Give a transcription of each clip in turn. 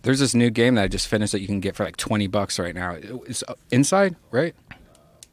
There's this new game that I just finished that you can get for like $20 right now. It's Inside, right?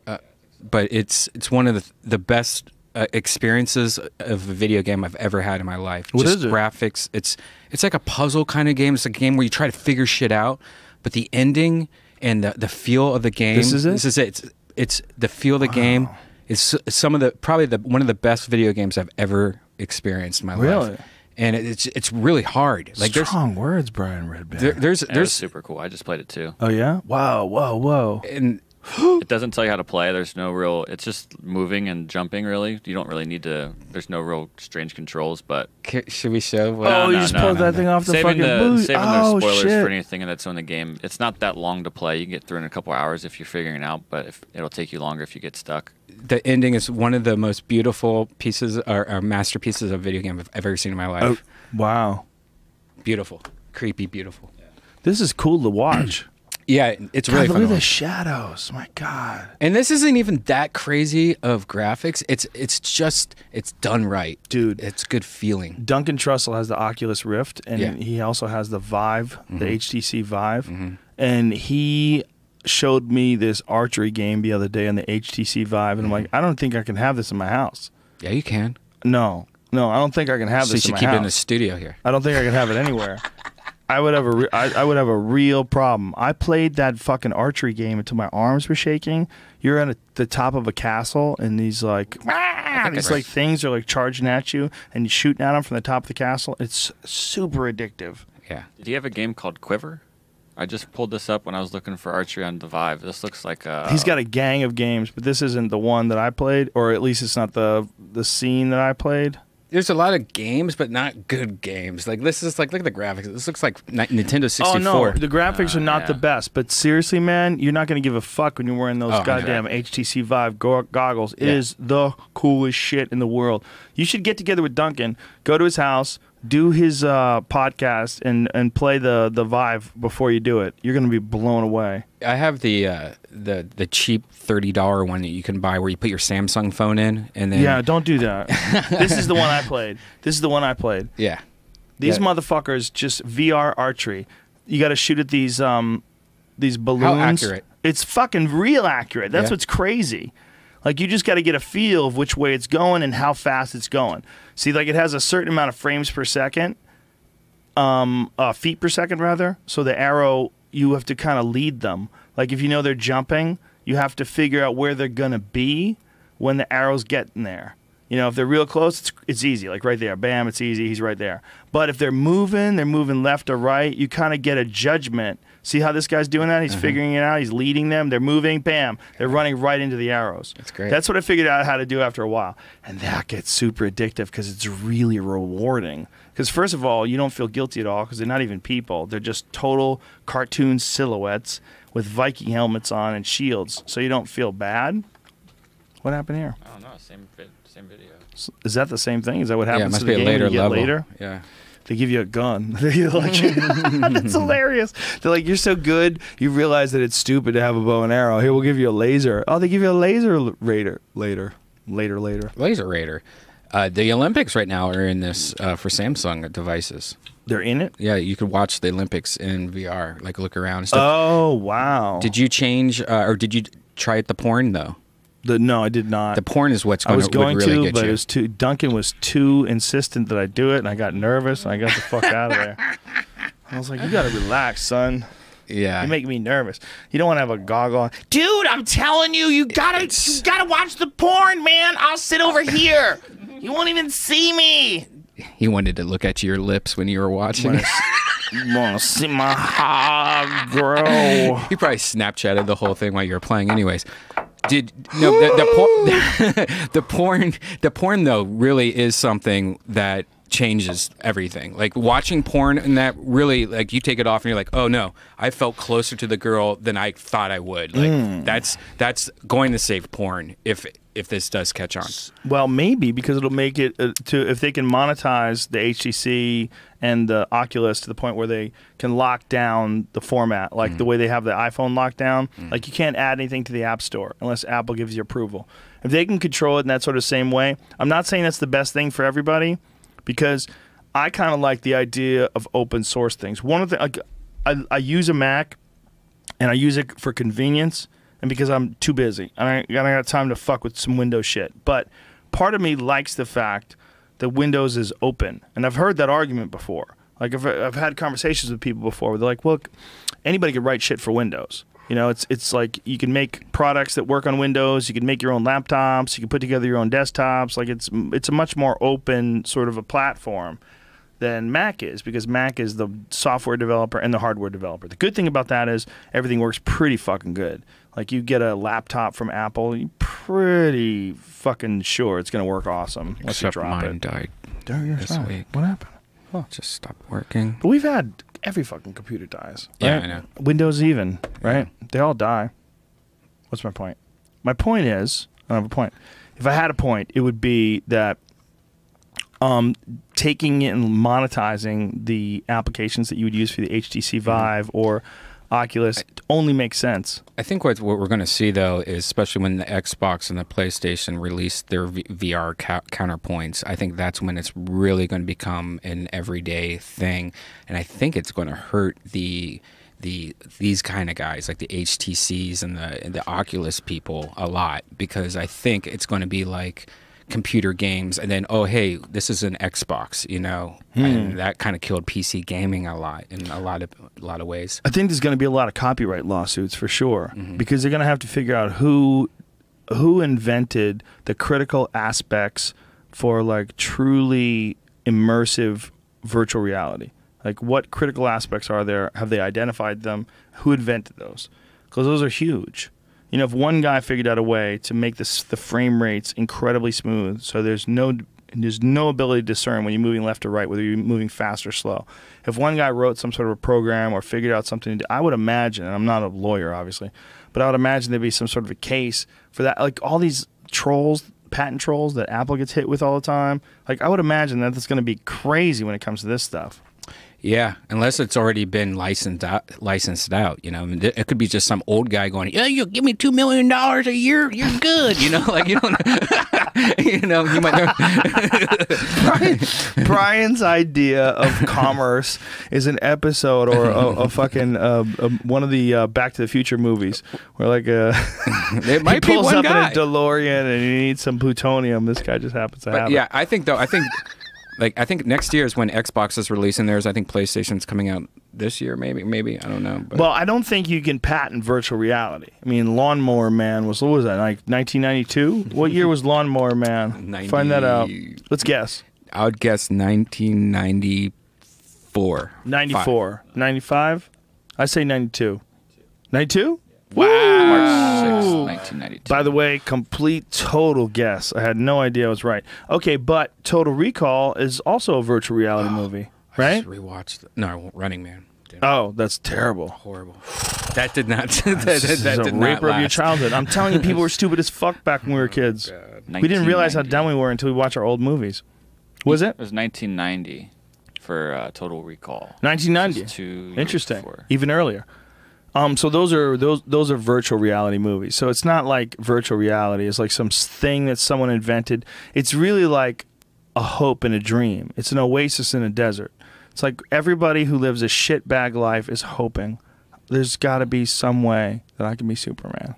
But it's one of the best experiences of a video game I've ever had in my life. What just is it? Graphics. It's like a puzzle kind of game. It's a game where you try to figure shit out, but the ending and the feel of the game. This is it? This is it. It's the feel of the game. It's one of the best video games I've ever experienced in my life. Really? And it's really hard. Like Strong words, Brian Redband. There's super cool. I just played it too. Oh yeah? Wow, whoa. and It doesn't tell you how to play. There's no real. It's just moving and jumping. Really, you don't really need to. There's no real strange controls. But should we show? Oh, you just pulled that thing off the saving fucking boot. saving Oh, the spoilers shit. for anything that's in the game. It's not that long to play. You can get through in a couple hours if you're figuring it out. But it'll take you longer if you get stuck. The ending is one of the most beautiful pieces or masterpieces of video game I've ever seen in my life. Oh, wow. Beautiful, creepy, beautiful. This is cool to watch. Yeah, it's really God, fun. look to at the watch. shadows. My God. And this isn't even that crazy of graphics. It's done right, Dude. It's good feeling. Duncan Trussell has the Oculus Rift, and he also has the Vive, the HTC Vive. And he showed me this archery game the other day on the HTC Vive, and I'm like, I don't think I can have this in my house. Yeah, you can. No, I don't think I can have So you this in should my keep house. it in the studio here. I don't think I can have it anywhere. I would have a real problem. I played that fucking archery game until my arms were shaking. You're at the top of a castle, and these like things are like charging at you, and you're shooting at them from the top of the castle. It's super addictive. Yeah. Do you have a game called Quiver? I just pulled this up when I was looking for archery on the Vive. This looks like He's got a gang of games, but this isn't the one that I played, or at least it's not the scene that I played. There's a lot of games, but not good games. Like this is like look at the graphics. This looks like Nintendo 64. Oh no, the graphics are not yeah. the best. But seriously, man, you're not gonna give a fuck when you're wearing those goddamn HTC Vive goggles. It is the coolest shit in the world. You should get together with Duncan, go to his house, do his podcast, and play the Vive before you do it. You're gonna be blown away. I have the cheap $30 one that you can buy where you put your Samsung phone in and then Yeah, don't do that. This is the one I played. Yeah. These motherfuckers just VR archery. You got to shoot at these balloons. How accurate? It's fucking real accurate. That's Yeah. what's crazy. Like you just got to get a feel of which way it's going and how fast it's going. See, like it has a certain amount of frames per second, feet per second rather. So the arrow, you have to kind of lead them. Like if you know they're jumping, you have to figure out where they're gonna be when the arrow's getting there. You know, if they're real close, it's easy. Like right there, bam, it's easy. He's right there. But if they're moving left or right, you kind of get a judgment. See how this guy's doing that? He's figuring it out. He's leading them. They're moving. Bam. They're running right into the arrows. That's great. That's what I figured out how to do after a while. And that gets super addictive because it's really rewarding. Because first of all, you don't feel guilty at all because they're not even people. They're just total cartoon silhouettes with Viking helmets on and shields. So you don't feel bad. What happened here? I don't know. Same video. Is that the same thing? Is that what Yeah, it happens must to be the a game when later you get level. later? Yeah. They give you a gun. They're like, that's hilarious. They're like, you're so good, you realize that it's stupid to have a bow and arrow. Here, we'll give you a laser. Oh, they give you a laser later. Laser Raider. The Olympics right now are in this for Samsung devices. They're in it? Yeah, you could watch the Olympics in VR, like look around and stuff. Oh, wow. Did you change or did you try the porn though? No, I did not. The porn is what's I going was going really to, get but you. it was Duncan was too insistent that I do it, and I got nervous, and I got the fuck out of there. I was like, you got to relax, son. Yeah. You make me nervous. You don't want to have a goggle on. Dude, I'm telling you, you gotta watch the porn, man. I'll sit over here. You won't even see me. He wanted to look at your lips when you were watching. You want to see my hog grow? He probably Snapchatted the whole thing while you were playing, anyways. The porn though really is something that changes everything. Like watching porn and that really, like, you take it off and you're like, oh no, I felt closer to the girl than I thought I would. Like that's going to save porn if this does catch on. Well, maybe because it'll make it if they can monetize the HTC and the Oculus to the point where they can lock down the format, like the way they have the iPhone locked down. Like you can't add anything to the App Store unless Apple gives you approval. If they can control it in that sort of same way, I'm not saying that's the best thing for everybody, because I kind of like the idea of open source things. One of the I use a Mac, and I use it for convenience, and because I'm too busy. I don't got time to fuck with some Windows shit. But part of me likes the fact that Windows is open, and I've heard that argument before. Like I've had conversations with people before where they're like, look, anybody can write shit for Windows. You know, it's like you can make products that work on Windows. You can make your own laptops. You can put together your own desktops. Like it's a much more open sort of a platform than Mac is, because Mac is the software developer and the hardware developer. The good thing about that is everything works pretty fucking good. Like you get a laptop from Apple, you're pretty fucking sure it's going to work awesome. Except mine died this week. What happened? Oh, just stopped working. But we've had every fucking computer dies. Right? Yeah, I know. Windows even, right? Yeah. They all die. What's my point? My point is, I don't have a point. If I had a point, it would be that taking and monetizing the applications that you would use for the HTC Vive or Oculus only makes sense. I think what we're going to see, though, is especially when the Xbox and the PlayStation release their VR counterpoints, I think that's when it's really going to become an everyday thing. And I think it's going to hurt these kind of guys, like the HTCs and the Oculus people, a lot, because I think it's going to be like computer games, and then, oh, hey, this is an Xbox, you know, and that kind of killed PC gaming a lot in a lot of ways. I think there's going to be a lot of copyright lawsuits for sure, because they're going to have to figure out who invented the critical aspects for like truly immersive virtual reality. Like, what critical aspects are there? Have they identified them? Who invented those? Because those are huge. You know, if one guy figured out a way to make the frame rates incredibly smooth, so there's no ability to discern when you're moving left or right, whether you're moving fast or slow. If one guy wrote some sort of a program or figured out something, I would imagine, and I'm not a lawyer, obviously, but I would imagine there'd be some sort of a case for that. Like all these trolls, patent trolls that Apple gets hit with all the time, like I would imagine that it's going to be crazy when it comes to this stuff. Yeah, unless it's already been licensed out, you know. I mean, it could be just some old guy going, "Yeah, you give me $2 million a year, you're good," you know. Like you don't, you know, you might know. Brian's idea of commerce is an episode or a fucking one of the Back to the Future movies, where like it might he pulls be one up guy in a DeLorean and he needs some plutonium. This guy just happens to have yeah, it. I think I think next year is when Xbox is releasing theirs. I think PlayStation's coming out this year, maybe. I don't know. But. Well, I don't think you can patent virtual reality. I mean, Lawnmower Man what was that, like 1992? What year was Lawnmower Man? 90... Find that out. Let's guess. I would guess 1994. 94. 95? I say 92. 92? Wow. March 6th, 1992. By the way, complete total guess. I had no idea I was right. Okay, but Total Recall is also a virtual reality movie, right? I just rewatched Running Man. Oh, that's terrible. Horrible. That did not. This is a raper of your childhood. I'm telling you, people were stupid as fuck back when we were kids. We didn't realize how dumb we were until we watched our old movies. Was it? It was 1990 for Total Recall. 1990. Interesting. Even earlier. So those are virtual reality movies. So it's not like virtual reality. It's like some thing that someone invented. It's really like a hope and a dream. It's an oasis in a desert. It's like everybody who lives a shitbag life is hoping there's got to be some way that I can be Superman.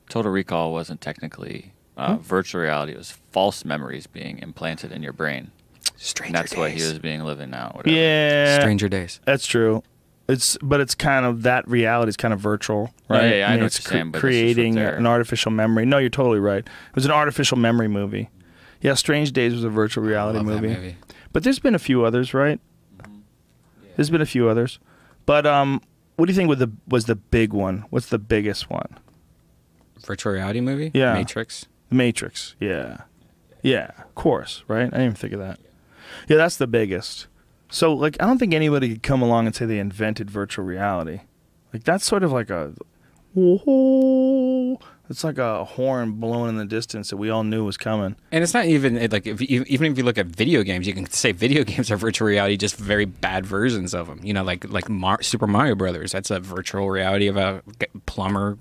Total Recall wasn't technically virtual reality. It was false memories being implanted in your brain. Stranger and that's Days. what he was being living out. Whatever. Yeah. Stranger Days. That's true. But it's kind of, that reality is kind of virtual, right? Yeah, I know it's what you're saying, but creating an artificial memory. No, you're totally right. It was an artificial memory movie. Yeah, Strange Days was a virtual reality movie. But there's been a few others, right? Yeah. There's been a few others. But what do you think was the big one? What's the biggest one? Virtual reality movie? Yeah. Matrix. The Matrix, yeah. Yeah, of course, right? I didn't even think of that. Yeah, that's the biggest. So, like, I don't think anybody could come along and say they invented virtual reality. Like, that's sort of like a... It's like a horn blown in the distance that we all knew was coming. And it's not even, like, even if you look at video games, you can say video games are virtual reality, just very bad versions of them. You know, like Super Mario Brothers. That's a virtual reality of a plumber.